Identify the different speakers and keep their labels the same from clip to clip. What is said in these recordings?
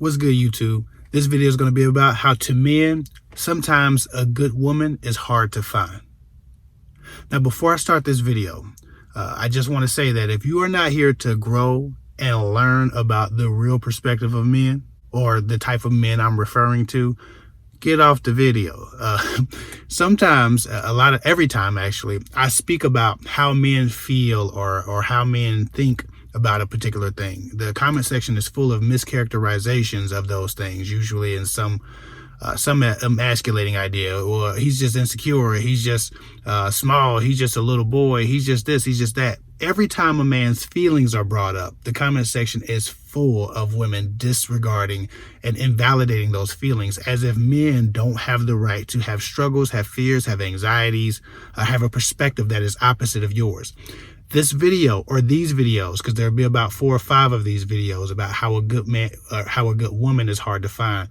Speaker 1: What's good, YouTube? This video is going to be about how to men, sometimes a good woman is hard to find. Now, before I start this video, I just want to say that if you are not here to grow and learn about the real perspective of men or the type of men I'm referring to, get off the video. Sometimes, every time actually, I speak about how men feel or how men think about a particular thing. The comment section is full of mischaracterizations of those things, usually in some emasculating idea, or he's just insecure, he's just small, he's just a little boy, he's just this, he's just that. Every time a man's feelings are brought up, the comment section is full of women disregarding and invalidating those feelings, as if men don't have the right to have struggles, have fears, have anxieties, have a perspective that is opposite of yours. This video, or these videos, because there'll be about 4 or 5 of these videos about how a good man or how a good woman is hard to find.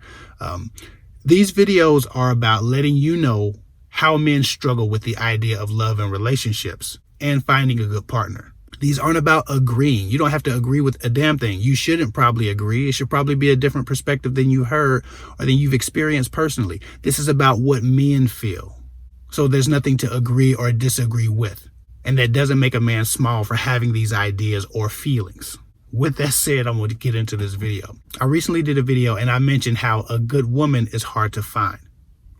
Speaker 1: These videos are about letting you know how men struggle with the idea of love and relationships and finding a good partner. These aren't about agreeing. You don't have to agree with a damn thing. You shouldn't probably agree. It should probably be a different perspective than you heard or than you've experienced personally. This is about what men feel. So there's nothing to agree or disagree with. And that doesn't make a man small for having these ideas or feelings. With that said, I'm going to get into this video. I recently did a video and I mentioned how a good woman is hard to find,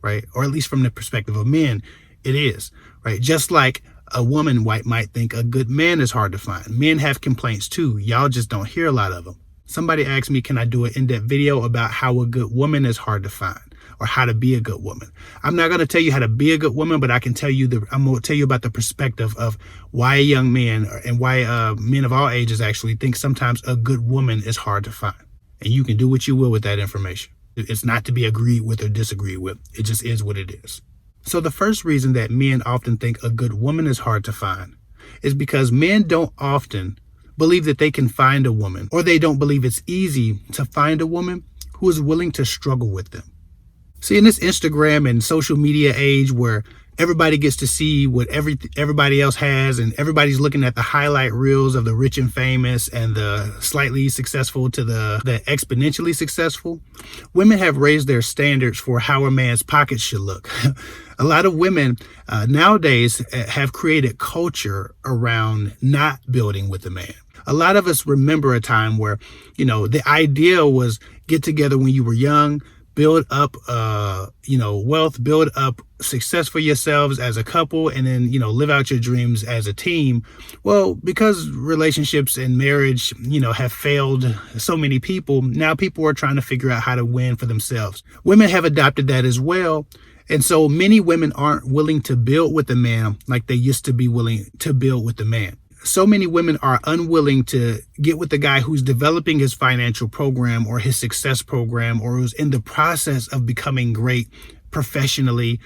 Speaker 1: right? Or at least from the perspective of men, it is, right? Just like a woman might think a good man is hard to find. Men have complaints too. Y'all just don't hear a lot of them. Somebody asked me, can I do an in-depth video about how a good woman is hard to find or how to be a good woman? I'm not going to tell you how to be a good woman, but I can tell you I'm going to tell you about the perspective of why a young man and why men of all ages actually think sometimes a good woman is hard to find. And you can do what you will with that information. It's not to be agreed with or disagreed with. It just is what it is. So the first reason that men often think a good woman is hard to find is because men don't often believe that they can find a woman, or they don't believe it's easy to find a woman who is willing to struggle with them. See, in this Instagram and social media age where everybody gets to see what everybody else has, and everybody's looking at the highlight reels of the rich and famous and the slightly successful to the exponentially successful, women have raised their standards for how a man's pockets should look. A lot of women nowadays have created culture around not building with a man. A lot of us remember a time where, the idea was get together when you were young, build up, wealth, build up success for yourselves as a couple, and then, live out your dreams as a team. Well, because relationships and marriage, have failed so many people, now people are trying to figure out how to win for themselves. Women have adopted that as well. And so many women aren't willing to build with a man like they used to be willing to build with the man. So many women are unwilling to get with the guy who's developing his financial program or his success program, or who's in the process of becoming great professionally,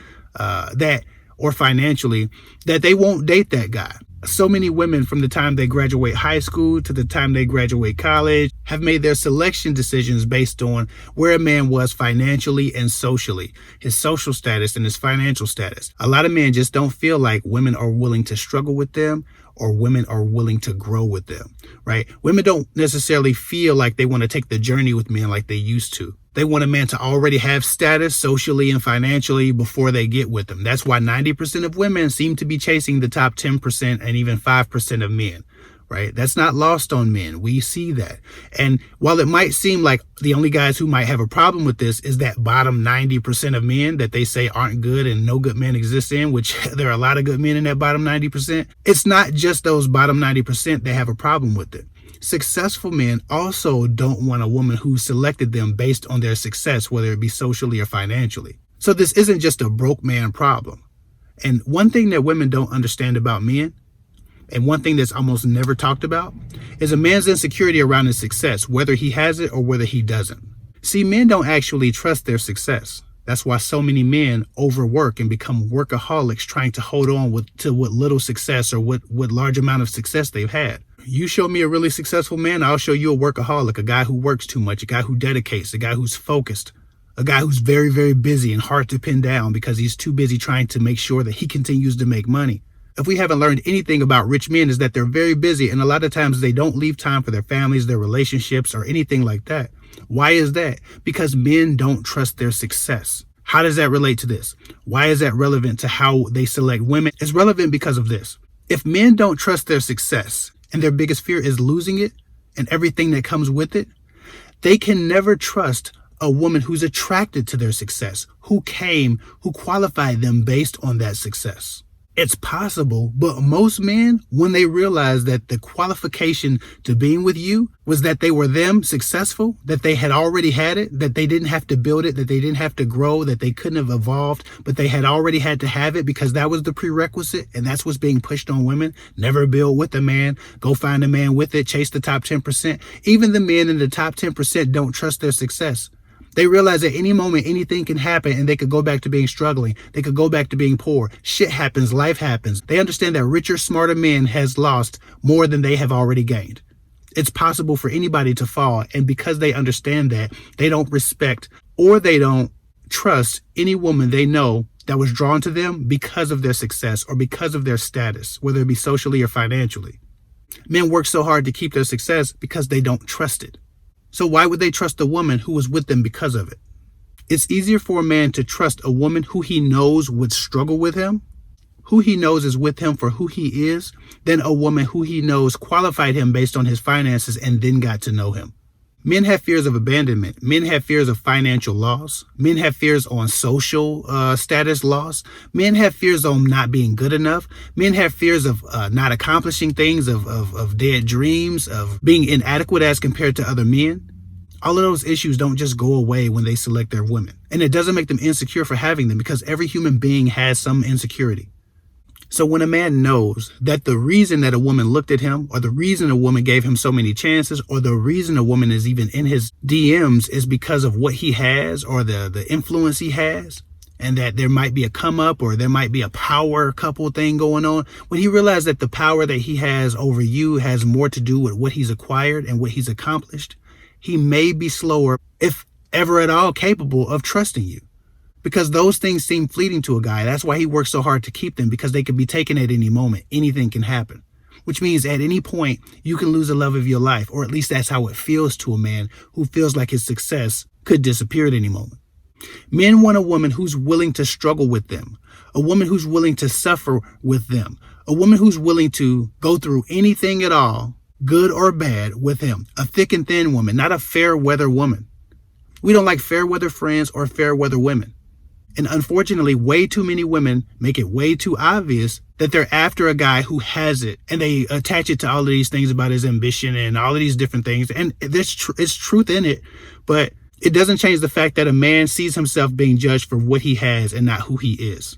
Speaker 1: or financially, that they won't date that guy. So many women, from the time they graduate high school to the time they graduate college, have made their selection decisions based on where a man was financially and socially, his social status and his financial status. A lot of men just don't feel like women are willing to struggle with them, or women are willing to grow with them, right? Women don't necessarily feel like they want to take the journey with men like they used to. They want a man to already have status socially and financially before they get with them. That's why 90% of women seem to be chasing the top 10% and even 5% of men, right? That's not lost on men. We see that. And while it might seem like the only guys who might have a problem with this is that bottom 90% of men that they say aren't good and no good men exist in, which there are a lot of good men in that bottom 90%. It's not just those bottom 90% that have a problem with it. Successful men also don't want a woman who selected them based on their success, whether it be socially or financially. So this isn't just a broke man problem. And one thing that women don't understand about men, and one thing that's almost never talked about, is a man's insecurity around his success, whether he has it or whether he doesn't. See, men don't actually trust their success. That's why so many men overwork and become workaholics, trying to hold on to what little success or what large amount of success they've had. You show me a really successful man, I'll show you a workaholic, a guy who works too much, a guy who dedicates, a guy who's focused, a guy who's very, very busy and hard to pin down because he's too busy trying to make sure that he continues to make money. If we haven't learned anything about rich men, is that they're very busy, and a lot of times they don't leave time for their families, their relationships, or anything like that. Why is that? Because men don't trust their success. How does that relate to this? Why is that relevant to how they select women? It's relevant because of this. If men don't trust their success and their biggest fear is losing it and everything that comes with it, they can never trust a woman who's attracted to their success, who qualified them based on that success. It's possible, but most men, when they realize that the qualification to being with you was that they were them successful, that they had already had it, that they didn't have to build it, that they didn't have to grow, that they couldn't have evolved, but they had already had to have it because that was the prerequisite, and that's what's being pushed on women. Never build with a man, go find a man with it, chase the top 10%. Even the men in the top 10% don't trust their success. They realize at any moment anything can happen and they could go back to being struggling. They could go back to being poor. Shit happens, life happens. They understand that richer, smarter men has lost more than they have already gained. It's possible for anybody to fall, and because they understand that, they don't respect or they don't trust any woman they know that was drawn to them because of their success or because of their status, whether it be socially or financially. Men work so hard to keep their success because they don't trust it. So why would they trust a woman who was with them because of it? It's easier for a man to trust a woman who he knows would struggle with him, who he knows is with him for who he is, than a woman who he knows qualified him based on his finances and then got to know him. Men have fears of abandonment. Men have fears of financial loss. Men have fears on social status loss. Men have fears on not being good enough. Men have fears of not accomplishing things, of dead dreams, of being inadequate as compared to other men. All of those issues don't just go away when they select their women. And it doesn't make them insecure for having them, because every human being has some insecurity. So when a man knows that the reason that a woman looked at him, or the reason a woman gave him so many chances, or the reason a woman is even in his DMs is because of what he has or the influence he has, and that there might be a come up or there might be a power couple thing going on, when he realizes that the power that he has over you has more to do with what he's acquired and what he's accomplished, he may be slower, if ever at all capable, of trusting you. Because those things seem fleeting to a guy. That's why he works so hard to keep them, because they can be taken at any moment. Anything can happen. Which means at any point, you can lose the love of your life. Or at least that's how it feels to a man who feels like his success could disappear at any moment. Men want a woman who's willing to struggle with them. A woman who's willing to suffer with them. A woman who's willing to go through anything at all, good or bad, with him. A thick and thin woman, not a fair weather woman. We don't like fair weather friends or fair weather women. And unfortunately, way too many women make it way too obvious that they're after a guy who has it, and they attach it to all of these things about his ambition and all of these different things. And there's it's truth in it, but it doesn't change the fact that a man sees himself being judged for what he has and not who he is.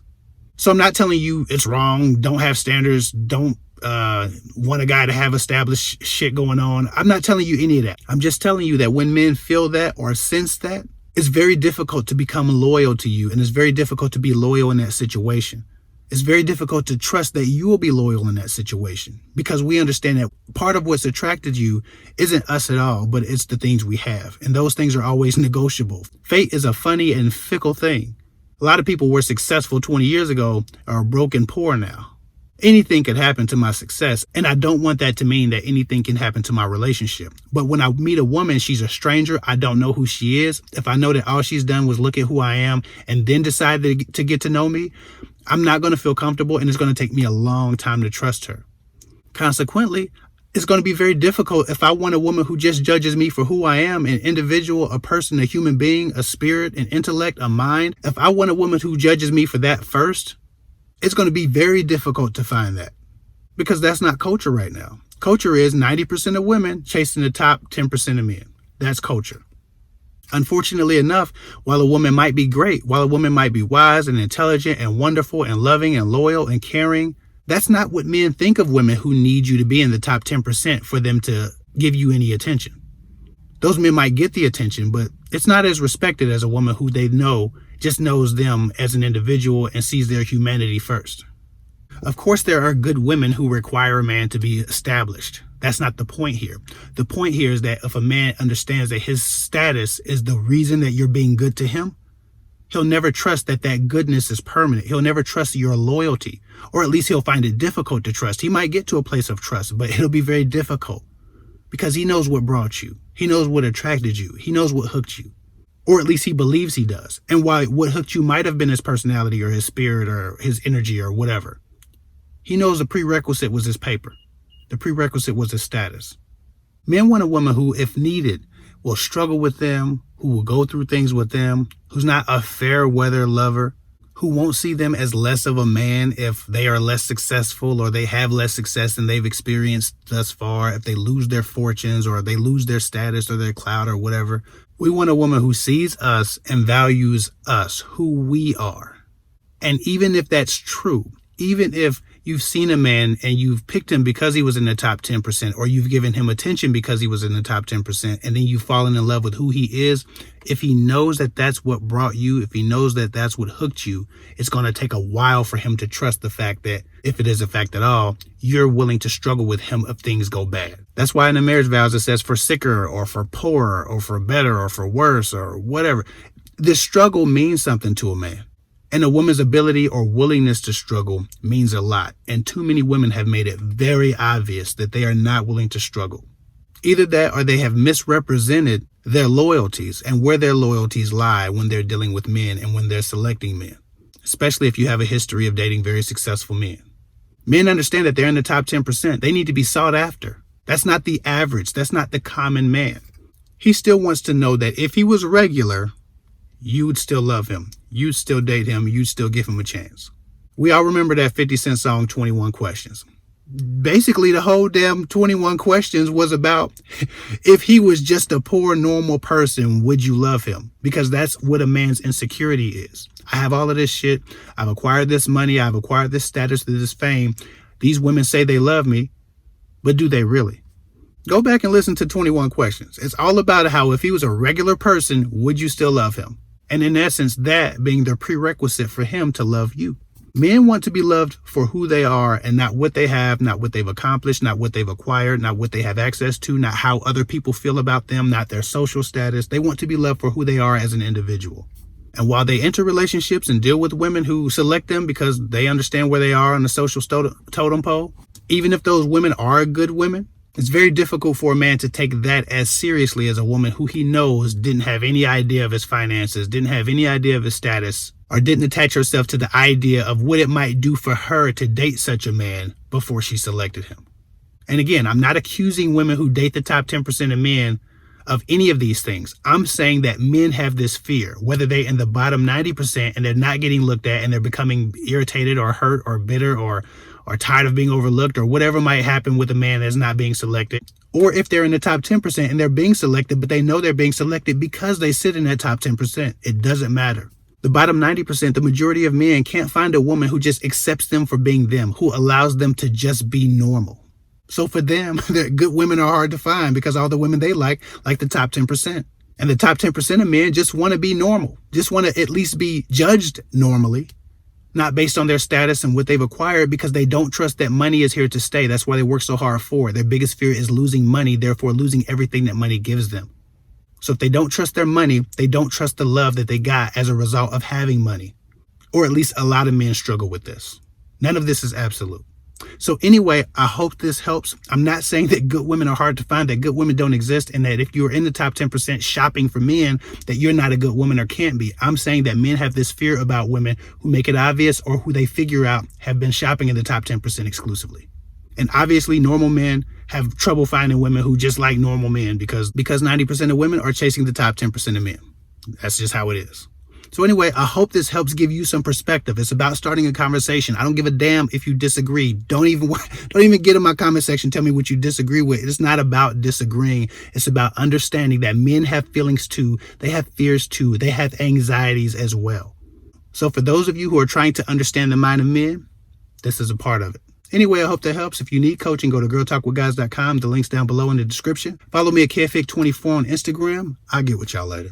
Speaker 1: So I'm not telling you it's wrong. Don't have standards. Don't want a guy to have established shit going on. I'm not telling you any of that. I'm just telling you that when men feel that or sense that, it's very difficult to become loyal to you, and it's very difficult to be loyal in that situation. It's very difficult to trust that you will be loyal in that situation, because we understand that part of what's attracted you isn't us at all, but it's the things we have. And those things are always negotiable. Fate is a funny and fickle thing. A lot of people were successful 20 years ago are broke and poor now. Anything could happen to my success, and I don't want that to mean that anything can happen to my relationship. But when I meet a woman, she's a stranger, I don't know who she is. If I know that all she's done was look at who I am and then decide to get to know me, I'm not going to feel comfortable, and it's going to take me a long time to trust her. Consequently, it's going to be very difficult if I want a woman who just judges me for who I am, an individual, a person, a human being, a spirit, an intellect, a mind. If I want a woman who judges me for that first, it's going to be very difficult to find that, because that's not culture right now. Culture is 90% of women chasing the top 10% of men. That's culture. Unfortunately enough, while a woman might be great, while a woman might be wise and intelligent and wonderful and loving and loyal and caring, that's not what men think of women who need you to be in the top 10% for them to give you any attention. Those men might get the attention, but it's not as respected as a woman who they know just knows them as an individual and sees their humanity first. Of course, there are good women who require a man to be established. That's not the point here. The point here is that if a man understands that his status is the reason that you're being good to him, he'll never trust that that goodness is permanent. He'll never trust your loyalty, or at least he'll find it difficult to trust. He might get to a place of trust, but it'll be very difficult, because he knows what brought you. He knows what attracted you. He knows what hooked you. Or at least he believes he does. And why what hooked you might have been his personality or his spirit or his energy or whatever. He knows the prerequisite was his paper. The prerequisite was his status. Men want a woman who, if needed, will struggle with them, who will go through things with them, who's not a fair weather lover, who won't see them as less of a man if they are less successful or they have less success than they've experienced thus far, if they lose their fortunes or they lose their status or their clout or whatever. We want a woman who sees us and values us, who we are. And even if that's true, even if you've seen a man and you've picked him because he was in the top 10%, or you've given him attention because he was in the top 10%, and then you've fallen in love with who he is, if he knows that that's what brought you, if he knows that that's what hooked you, it's going to take a while for him to trust the fact that, if it is a fact at all, you're willing to struggle with him if things go bad. That's why in the marriage vows it says for sicker or for poorer or for better or for worse or whatever. This struggle means something to a man. And a woman's ability or willingness to struggle means a lot. And too many women have made it very obvious that they are not willing to struggle. Either that or they have misrepresented their loyalties and where their loyalties lie when they're dealing with men and when they're selecting men, especially if you have a history of dating very successful men. Men understand that they're in the top 10%. They need to be sought after. That's not the average. That's not the common man. He still wants to know that if he was regular, you would still love him. You'd still date him. You'd still give him a chance. We all remember that 50 Cent song, 21 Questions. Basically, the whole damn 21 Questions was about if he was just a poor, normal person, would you love him? Because that's what a man's insecurity is. I have all of this shit. I've acquired this money. I've acquired this status, this fame. These women say they love me, but do they really? Go back and listen to 21 Questions. It's all about how if he was a regular person, would you still love him? And in essence, that being the prerequisite for him to love you. Men want to be loved for who they are and not what they have, not what they've accomplished, not what they've acquired, not what they have access to, not how other people feel about them, not their social status. They want to be loved for who they are as an individual. And while they enter relationships and deal with women who select them because they understand where they are on the social totem pole, even if those women are good women, it's very difficult for a man to take that as seriously as a woman who he knows didn't have any idea of his finances, didn't have any idea of his status, or didn't attach herself to the idea of what it might do for her to date such a man before she selected him. And again, I'm not accusing women who date the top 10% of men of any of these things. I'm saying that men have this fear, whether they're in the bottom 90% and they're not getting looked at and they're becoming irritated or hurt or bitter or tired of being overlooked or whatever might happen with a man that's not being selected. Or if they're in the top 10% and they're being selected, but they know they're being selected because they sit in that top 10%. It doesn't matter. The bottom 90%, the majority of men can't find a woman who just accepts them for being them, who allows them to just be normal. So for them, good women are hard to find because all the women they like the top 10%. And the top 10% of men just want to be normal, just want to at least be judged normally. Not based on their status and what they've acquired, because they don't trust that money is here to stay. That's why they work so hard for it. Their biggest fear is losing money, therefore losing everything that money gives them. So if they don't trust their money, they don't trust the love that they got as a result of having money. Or at least a lot of men struggle with this. None of this is absolute. So anyway, I hope this helps. I'm not saying that good women are hard to find, that good women don't exist, and that if you're in the top 10% shopping for men, that you're not a good woman or can't be. I'm saying that men have this fear about women who make it obvious or who they figure out have been shopping in the top 10% exclusively. And obviously normal men have trouble finding women who just like normal men because 90% of women are chasing the top 10% of men. That's just how it is. So anyway, I hope this helps give you some perspective. It's about starting a conversation. I don't give a damn if you disagree. Don't even get in my comment section. Tell me what you disagree with. It's not about disagreeing. It's about understanding that men have feelings too. They have fears too. They have anxieties as well. So for those of you who are trying to understand the mind of men, this is a part of it. Anyway, I hope that helps. If you need coaching, go to girltalkwithguys.com. The link's down below in the description. Follow me at KFIC24 on Instagram. I'll get with y'all later.